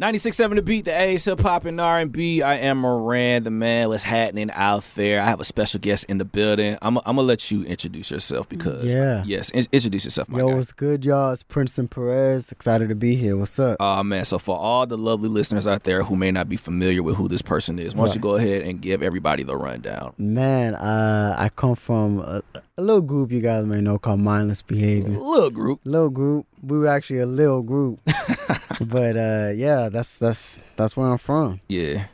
96.7 The Beat, the A's, hip hop and R&B. I am Moran, the man. What's happening out there? I have a special guest in the building. I'm gonna let you introduce yourself because introduce yourself, my guy. What's good, y'all? It's Princeton Perez. Excited to be here. What's up? Man, so for all the lovely listeners out there who may not be familiar with who this person is, why don't you go ahead and give everybody the rundown? Man, I come from a little group you guys may know called Mindless Behavior. Little group. We were actually a little group. But that's where I'm from. Yeah.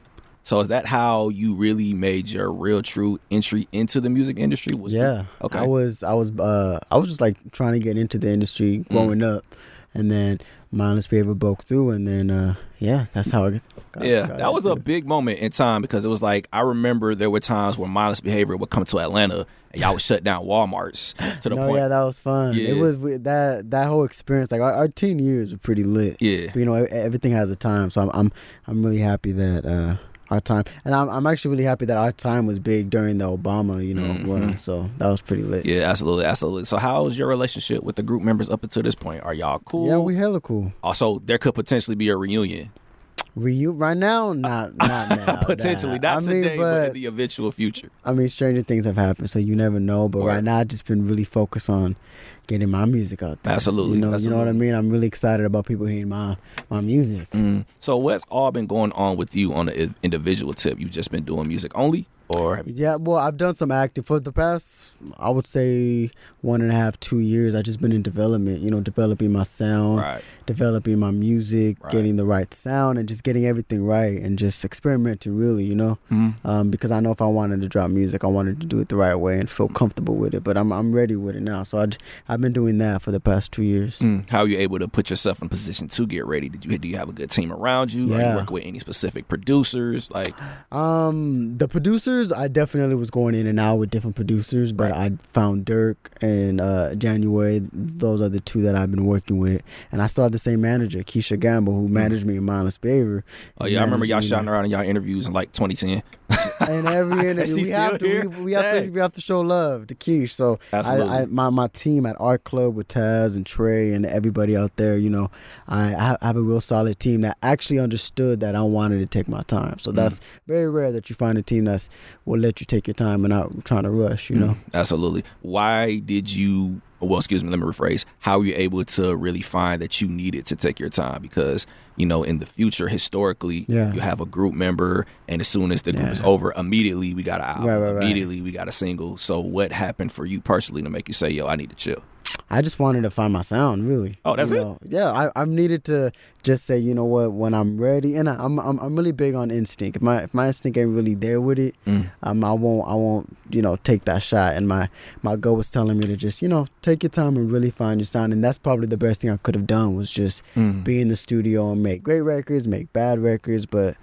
So is that how you really made your real true entry into the music industry? Okay. I was just like trying to get into the industry growing up, and then Mindless Behavior broke through, and then that's how I got. That was a big moment in time because it was like I remember there were times where Mindless Behavior would come to Atlanta and y'all would shut down Walmarts to the point. Yeah, that was fun. Yeah. It was that whole experience. Like our teen years were pretty lit. Yeah, but, everything has a time. So I'm really happy that our time, and I'm actually really happy that our time was big during the Obama run. So that was pretty lit. Yeah, absolutely. So how's your relationship with the group members up until this point? Are y'all cool? Yeah, we hella cool. Also, there could potentially be a reunion. Right now? Not now. Potentially, not today, but in the eventual future. I mean, stranger things have happened, so you never know. But right now, I've just been really focused on getting my music out there. Absolutely. You know what I mean? I'm really excited about people hearing my music. So what's all been going on with you on the individual tip? You've just been doing music only? Well, I've done some acting for the past, I would say 1.5, 2 years. I've just been in development, developing my sound, developing my music, getting the right sound, and just getting everything right, and just experimenting really, because I know if I wanted to drop music, I wanted to do it the right way and feel comfortable with it. But I'm ready with it now, so I've been doing that for the past 2 years. How are you able to put yourself in a position to get ready? Do you have a good team around you? Are you working with any specific producers? The producers, I definitely was going in and out with different producers, but I found Dirk and January. Those are the two that I've been working with, and I still have the same manager, Keisha Gamble, who managed me in Mindless Behavior. Oh yeah, I remember y'all shouting around in y'all interviews in like 2010. And every interview we have to show love to Keish. So my team at Art Club with Taz and Trey and everybody out there, I have a real solid team that actually understood that I wanted to take my time. So that's very rare that you find a team that's will let you take your time and not trying to rush, Absolutely. Why did you, let me rephrase, how were you able to really find that you needed to take your time? Because, in the future, historically, you have a group member, and as soon as the group is over, immediately we got an album, immediately we got a single. So what happened for you personally to make you say, I need to chill? I just wanted to find my sound, really. Oh, that's it? Yeah, I needed to just say, you know what, when I'm ready, and I'm really big on instinct. If my instinct ain't really there with it, I won't take that shot. And my goal was telling me to just, take your time and really find your sound. And that's probably the best thing I could have done was just be in the studio and make great records, make bad records, but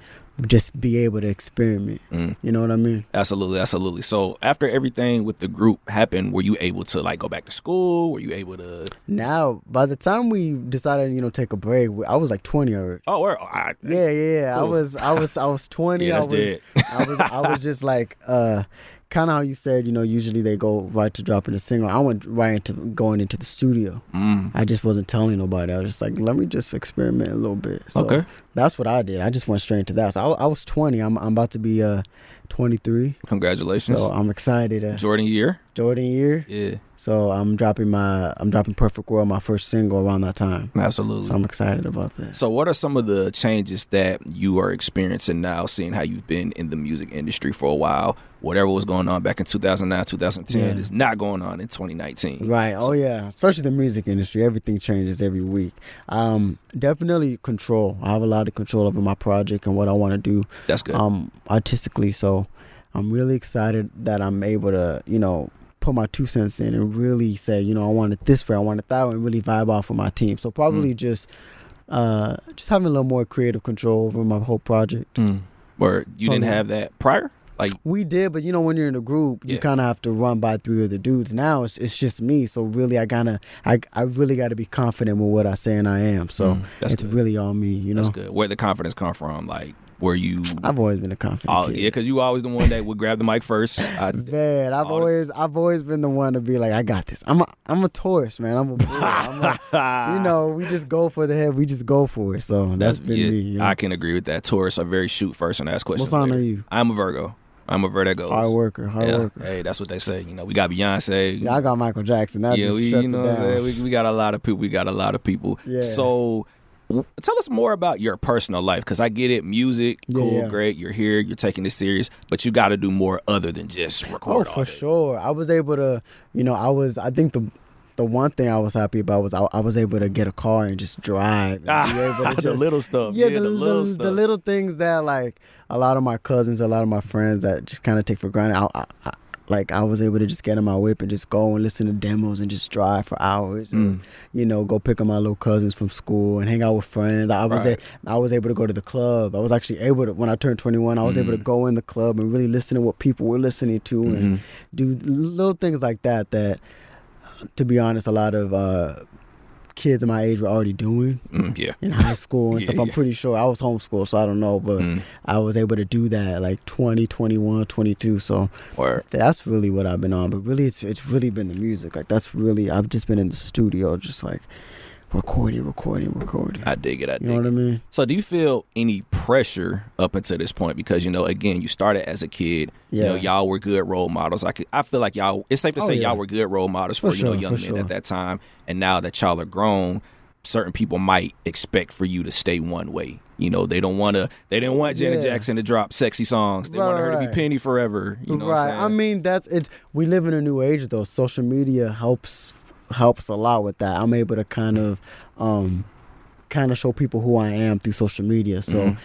just be able to experiment. You know what I mean? Absolutely. So after everything with the group happened, were you able to go back to school? Were you able to? Now, by the time we decided, take a break, I was like 20 already. Oh, where? Yeah. Cool. I was 20. Yeah, that's dead. I was just like, kind of how you said, usually they go right to dropping a single. I went right into going into the studio. I just wasn't telling nobody. I was just like, let me just experiment a little bit. So that's what I did. I just went straight into that. So I was 20. I'm about to be 23. Congratulations. So I'm excited. Jordan year. Yeah. So I'm dropping Perfect World, my first single, around that time. Absolutely. So I'm excited about that. So what are some of the changes that you are experiencing now, seeing how you've been in the music industry for a while? Whatever was going on back in 2009, 2010 is not going on in 2019. Right. So, especially the music industry. Everything changes every week. Definitely control. I have a lot of control over my project and what I want to do. That's good. Artistically. So I'm really excited that I'm able to, put my 2 cents in and really say, I want it this way, I want it that way, and really vibe off with my team. So probably just having a little more creative control over my whole project. Where you didn't have that prior? We did, but when you're in a group, you kind of have to run by 3 other dudes. Now it's just me, so really I really got to be confident with what I say and I am. So it's really all me, That's good. Where the confidence come from? Were you? I've always been a confident kid. Yeah, because you always the one that would grab the mic first. Man, I've always been the one to be like, I got this. I'm a Taurus, man. I'm a bull. We just go for the head. We just go for it. So that's been me. You know? I can agree with that. Taurus are very shoot first and ask questions. What sign later. are you? I'm a Virgo. I'm a Virgo. Hard worker. Hey, that's what they say. We got Beyonce. Yeah, I got Michael Jackson. That just shuts it down. We got a lot of people. Yeah. So tell us more about your personal life, because I get it. Music, cool, great. You're here. You're taking this serious, but you got to do more other than just record. Oh, for sure. I was able to. I think the one thing I was happy about was I was able to get a car and just drive. And be able to just, the little stuff. Yeah, the little things that like a lot of my cousins, a lot of my friends that just kind of take for granted. I was able to just get in my whip and just go and listen to demos and just drive for hours and go pick up my little cousins from school and hang out with friends. I was able to go to the club. I was actually able to, when I turned 21, I was able to go in the club and really listen to what people were listening to and do little things like that. To be honest, a lot of kids my age were already doing in high school and stuff. I'm pretty sure. I was homeschooled, so I don't know, but I was able to do that like 20, 21, 22. So that's really what I've been on. But really, it's really been the music. Like I've just been in the studio just like recording. I dig it. You know what I mean? So do you feel any pressure up until this point? Because, again, you started as a kid. Yeah. Y'all were good role models. I feel like it's safe to say y'all were good role models for young men at that time. And now that y'all are grown, certain people might expect for you to stay one way. They don't want Janet Jackson to drop sexy songs. They want her to be Penny forever. You know what I'm saying? I mean, we live in a new age though. Social media helps a lot with that. I'm able to kind of show people who I am through social media. So,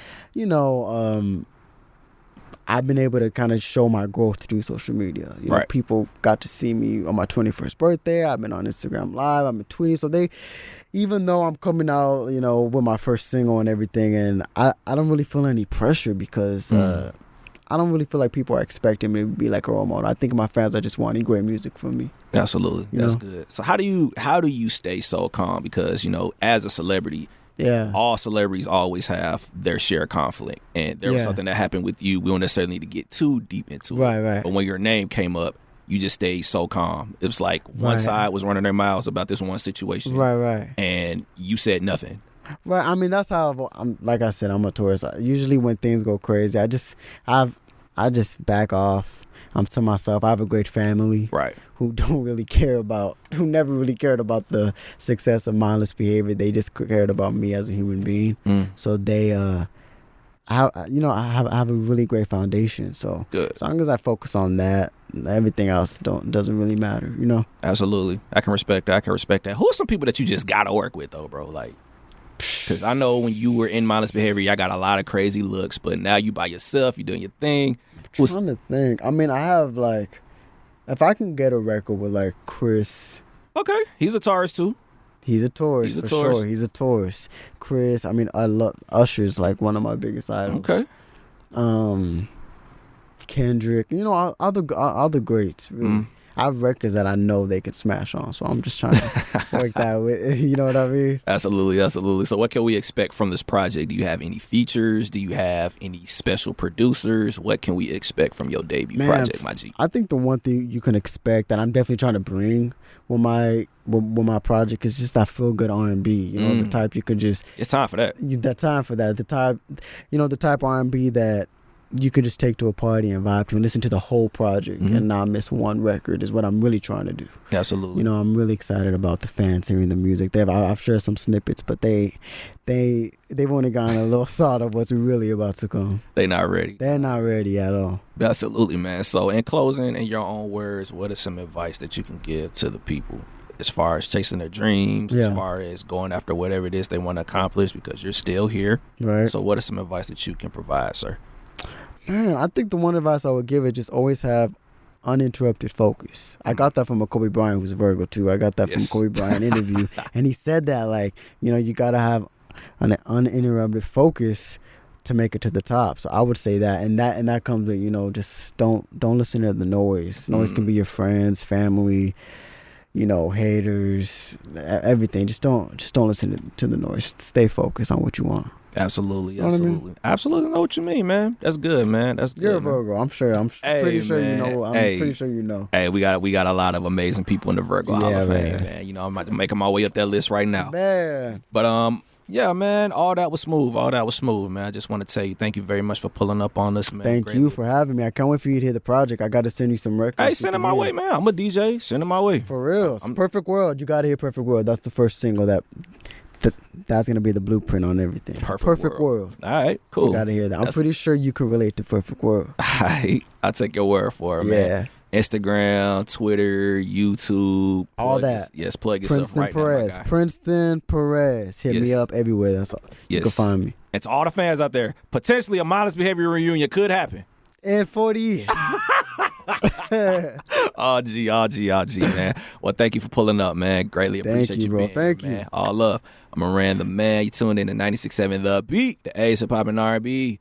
I've been able to kind of show my growth through social media. People got to see me on my 21st birthday. I've been on Instagram Live. I've been tweeting. So even though I'm coming out, with my first single and everything, and I don't really feel any pressure because I don't really feel like people are expecting me to be like a role model. I think my fans are just wanting great music from me. Absolutely. That's good. So how do you stay so calm? Because, as a celebrity, all celebrities always have their share of conflict. And there was something that happened with you. We don't necessarily need to get too deep into it. Right. But when your name came up, you just stayed so calm. It was like one side was running their mouths about this one situation. Right. And you said nothing. Right. I mean, that's how like I said, I'm a Taurus. Usually when things go crazy, I just back off. I'm to myself. I have a great family, who never really cared about the success of Mindless Behavior. They just cared about me as a human being. So they, I have a really great foundation. So good. As long as I focus on that, everything else doesn't really matter. Absolutely, I can respect that. Who are some people that you just gotta work with though, bro? Like, because I know when you were in Mindless Behavior, y'all got a lot of crazy looks, but now you by yourself, you doing your thing. I'm trying to think. I mean, I have if I can get a record with Chris. Okay, he's a Taurus too. He's a Taurus for sure. He's a Taurus. Chris. I mean, I love Usher's one of my biggest idols. Okay. Kendrick. Other greats. Really. I have records that I know they could smash on, so I'm just trying to work that with. You know what I mean? Absolutely. So what can we expect from this project? Do you have any features? Do you have any special producers? What can we expect from your debut project, my G? I think the one thing you can expect that I'm definitely trying to bring with my project is just that feel good R&B. The type you can just. It's time for that. The type R&B that you could just take to a party and vibe to and listen to the whole project and not miss one record is what I'm really trying to do. Absolutely. I'm really excited about the fans hearing the music. I've shared some snippets, but they've only gotten a little sort of what's really about to come. They're not ready. They're not ready at all. Absolutely, man. So in closing, in your own words, what is some advice that you can give to the people as far as chasing their dreams, as far as going after whatever it is they want to accomplish, because you're still here. Right. So what is some advice that you can provide, sir? Man, I think the one advice I would give is just always have uninterrupted focus. I got that from a Kobe Bryant, who's a Virgo too. I got that from a Kobe Bryant interview, and he said that you gotta have an uninterrupted focus to make it to the top. So I would say that, and that comes with just don't listen to the noise. Noise can be your friends, family, haters, everything. Just don't listen to the noise. Stay focused on what you want. Absolutely, You know what I mean? absolutely, absolutely. Know what you mean, man. That's good, man. That's good. You're a Virgo. I'm sure. Pretty sure man. you know. I'm pretty sure you know. Hey, we got a lot of amazing people in the Virgo Hall of Fame, man. You know, I'm about to make my way up that list right now. Man. But yeah, man, all that was smooth. Man. I just want to tell you, thank you very much for pulling up on us, man. Thank you for having me. I can't wait for you to hear the project. I got to send you some records. Hey, send it my way, man. I'm a DJ. Send it my way. For real. Perfect World. You got to hear Perfect World. That's the first single that's going to be the blueprint on everything. Perfect World. All right, cool. You got to hear that. I'm pretty sure you can relate to Perfect World. All right. I'll take your word for it, man. Instagram, Twitter, YouTube. All that. Yes, plug yourself right now, my guy. Princeton Perez. Hit me up everywhere. That's all. You can find me. And to all the fans out there, potentially a Mindless Behavior reunion could happen. In 40 years. RG, man. Well, thank you for pulling up, man. Greatly appreciate you, bro. Thank you. Man. All love. I'm Moran, the man. You tuned in to 96.7 The Beat, the Ace of Pop and R&B.